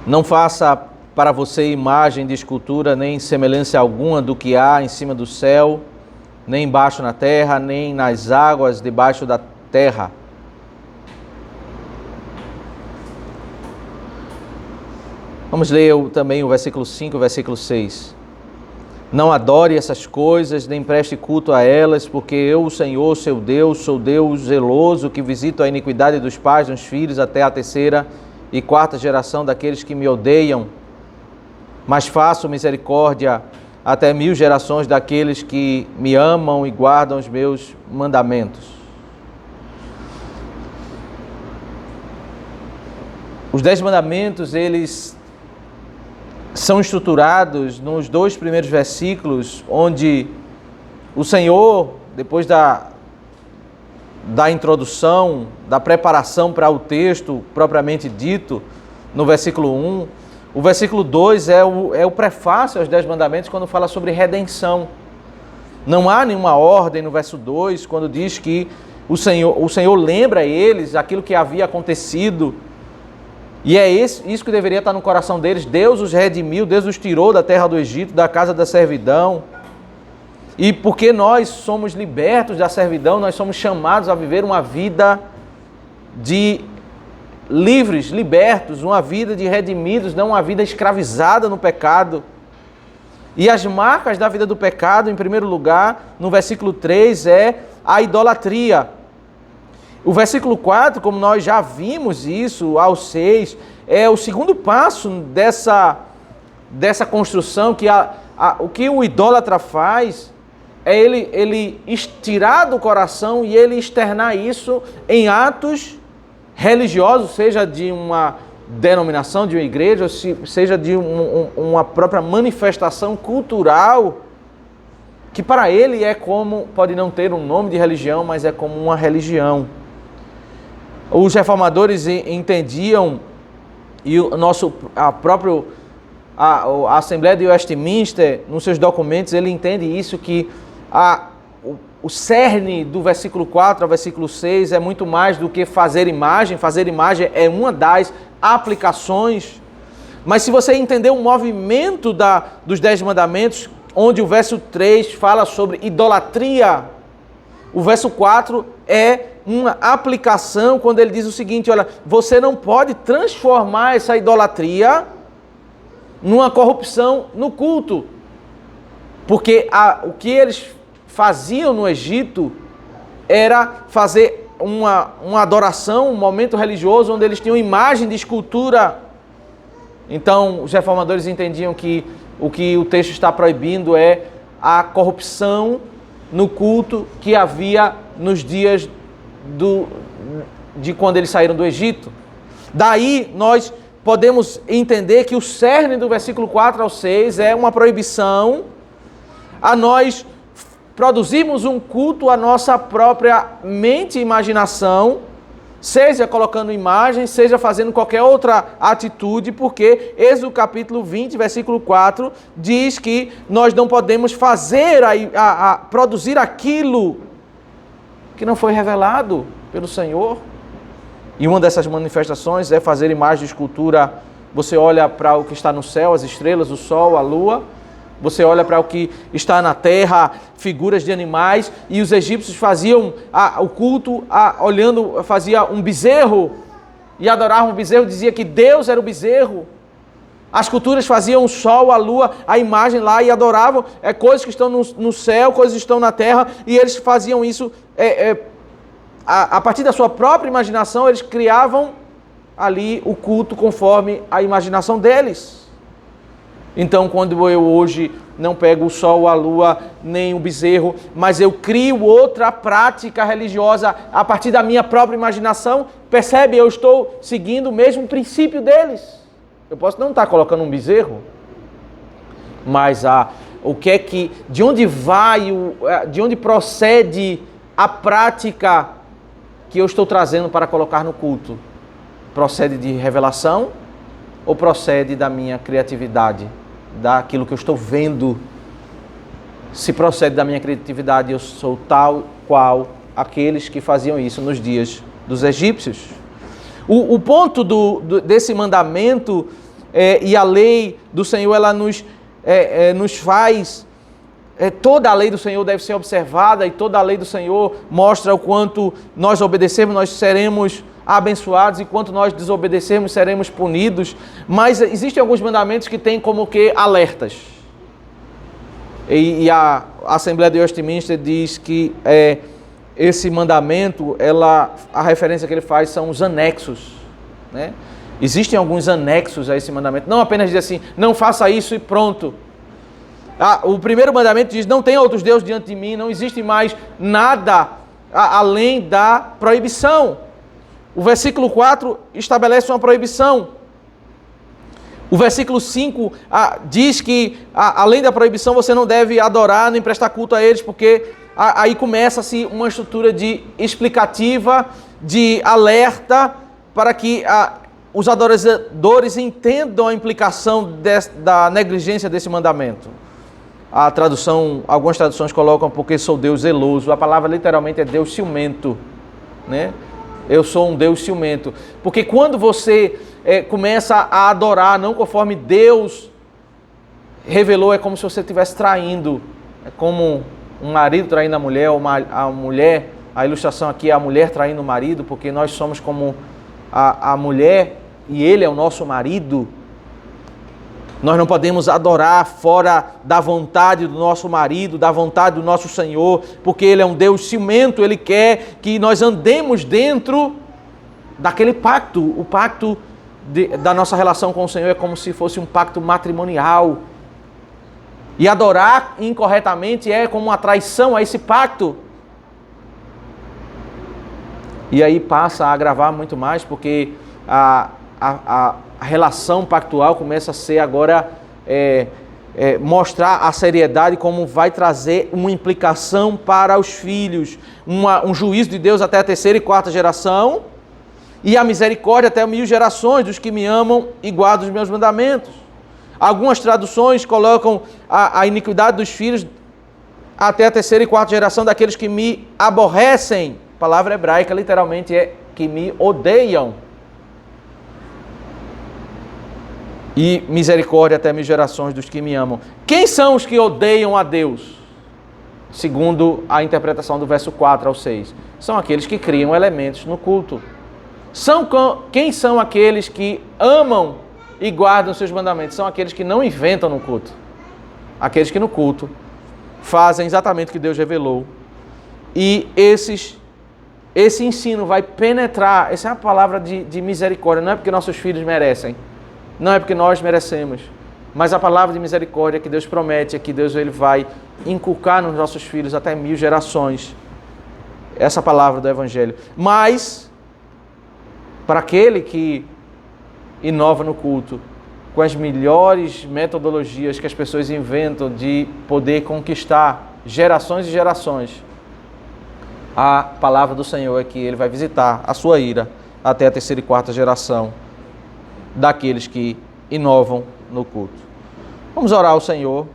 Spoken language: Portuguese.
Não faça para você imagem de escultura, nem semelhança alguma do que há em cima do céu, nem embaixo na terra, nem nas águas debaixo da terra. Vamos ler também o versículo 5 e o versículo 6. Não adore essas coisas, nem preste culto a elas, porque eu, o Senhor, seu Deus, sou Deus zeloso, que visito a iniquidade dos pais nos filhos até a terceira e quarta geração daqueles que me odeiam, mas faço misericórdia até 1000 gerações daqueles que me amam e guardam os meus mandamentos. Os 10 mandamentos, eles são estruturados nos 2 primeiros versículos, onde o Senhor, depois da introdução, da preparação para o texto propriamente dito, no versículo 1, o versículo 2 é o prefácio aos 10 mandamentos, quando fala sobre redenção. Não há nenhuma ordem no verso 2, quando diz que o Senhor lembra a eles aquilo que havia acontecido. E é isso que deveria estar no coração deles. Deus os redimiu, Deus os tirou da terra do Egito, da casa da servidão. E porque nós somos libertos da servidão, nós somos chamados a viver uma vida de livres, libertos, uma vida de redimidos, não uma vida escravizada no pecado. E as marcas da vida do pecado, em primeiro lugar, no versículo 3, é a idolatria. O versículo 4, como nós já vimos isso, ao 6, é o segundo passo dessa construção, que o que o idólatra faz é ele tirar do coração e ele externar isso em atos religiosos, seja de uma denominação, de uma igreja, ou seja de uma própria manifestação cultural, que para ele é como, pode não ter um nome de religião, mas é como uma religião. Os reformadores entendiam, e a Assembleia de Westminster, nos seus documentos, ele entende isso, que o cerne do versículo 4 ao versículo 6 é muito mais do que fazer imagem. Fazer imagem é uma das aplicações. Mas se você entender o movimento dos 10 mandamentos, onde o verso 3 fala sobre idolatria, o verso 4 é uma aplicação quando ele diz o seguinte: olha, você não pode transformar essa idolatria numa corrupção no culto. Porque o que eles faziam no Egito era fazer uma adoração, um momento religioso onde eles tinham imagem de escultura. Então, os reformadores entendiam que o texto está proibindo é a corrupção no culto que havia nos dias de quando eles saíram do Egito. Daí nós podemos entender que o cerne do versículo 4 ao 6 é uma proibição a nós produzirmos um culto à nossa própria mente e imaginação, seja colocando imagem, seja fazendo qualquer outra atitude, porque Êxodo capítulo 20, versículo 4, diz que nós não podemos fazer, produzir aquilo que não foi revelado pelo Senhor. E uma dessas manifestações é fazer imagem de escultura. Você olha para o que está no céu, as estrelas, o sol, a lua. Você olha para o que está na terra, figuras de animais. E os egípcios faziam o culto, fazia um bezerro e adoravam o bezerro. Dizia que Deus era o bezerro. As culturas faziam o sol, a lua, a imagem lá e adoravam coisas que estão no céu, coisas que estão na terra. E eles faziam isso a partir da sua própria imaginação. Eles criavam ali o culto conforme a imaginação deles. Então, quando eu hoje não pego o sol, a lua, nem o bezerro, mas eu crio outra prática religiosa a partir da minha própria imaginação, percebe? Eu estou seguindo o mesmo princípio deles. Eu posso não estar colocando um bezerro, mas de onde procede a prática que eu estou trazendo para colocar no culto? Procede de revelação ou procede da minha criatividade, daquilo que eu estou vendo? Se procede da minha criatividade, eu sou tal qual aqueles que faziam isso nos dias dos egípcios. O ponto desse mandamento e a lei do Senhor, ela nos faz... toda a lei do Senhor deve ser observada e toda a lei do Senhor mostra o quanto nós obedecermos, nós seremos abençoados e quanto nós desobedecermos, seremos punidos. Mas existem alguns mandamentos que têm como que alertas. E a Assembleia de Westminster diz que esse mandamento, a referência que ele faz são os anexos, né? Existem alguns anexos a esse mandamento. Não apenas diz assim, não faça isso e pronto. O primeiro mandamento diz, não tenha outros deuses diante de mim, não existe mais nada além da proibição. O versículo 4 estabelece uma proibição. O versículo 5 diz que, além da proibição, você não deve adorar nem prestar culto a eles, porque aí começa-se uma estrutura de explicativa, de alerta, para que os adoradores entendam a implicação da negligência desse mandamento. Algumas traduções colocam porque sou Deus zeloso. A palavra literalmente é Deus ciumento, né? Eu sou um Deus ciumento. Porque quando você começa a adorar não conforme Deus revelou, é como se você estivesse traindo. É como um marido traindo a mulher, ou a mulher, a ilustração aqui é a mulher traindo o marido, porque nós somos como a mulher e ele é o nosso marido. Nós não podemos adorar fora da vontade do nosso marido, da vontade do nosso Senhor, porque Ele é um Deus ciumento, Ele quer que nós andemos dentro daquele pacto. O pacto da nossa relação com o Senhor é como se fosse um pacto matrimonial. E adorar incorretamente é como uma traição a esse pacto. E aí passa a agravar muito mais, porque a relação pactual começa a ser agora, mostrar a seriedade, como vai trazer uma implicação para os filhos, um juízo de Deus até a 3ª e 4ª geração, e a misericórdia até 1000 gerações dos que me amam e guardam os meus mandamentos. Algumas traduções colocam a iniquidade dos filhos até a 3ª e 4ª geração daqueles que me aborrecem. A palavra hebraica literalmente é que me odeiam. E misericórdia até 1000 gerações dos que me amam. Quem são os que odeiam a Deus? Segundo a interpretação do verso 4 ao 6. São aqueles que criam elementos no culto. Quem são aqueles que amam e guardam seus mandamentos? São aqueles que não inventam no culto. Aqueles que no culto fazem exatamente o que Deus revelou. E esse ensino vai penetrar. Essa é a palavra de misericórdia. Não é porque nossos filhos merecem. Não é porque nós merecemos, mas a palavra de misericórdia que Deus promete é que Deus ele vai inculcar nos nossos filhos até 1000 gerações. Essa palavra do Evangelho. Mas, para aquele que inova no culto, com as melhores metodologias que as pessoas inventam de poder conquistar gerações e gerações, a palavra do Senhor é que Ele vai visitar a sua ira até a 3ª e 4ª geração daqueles que inovam no culto. Vamos orar ao Senhor.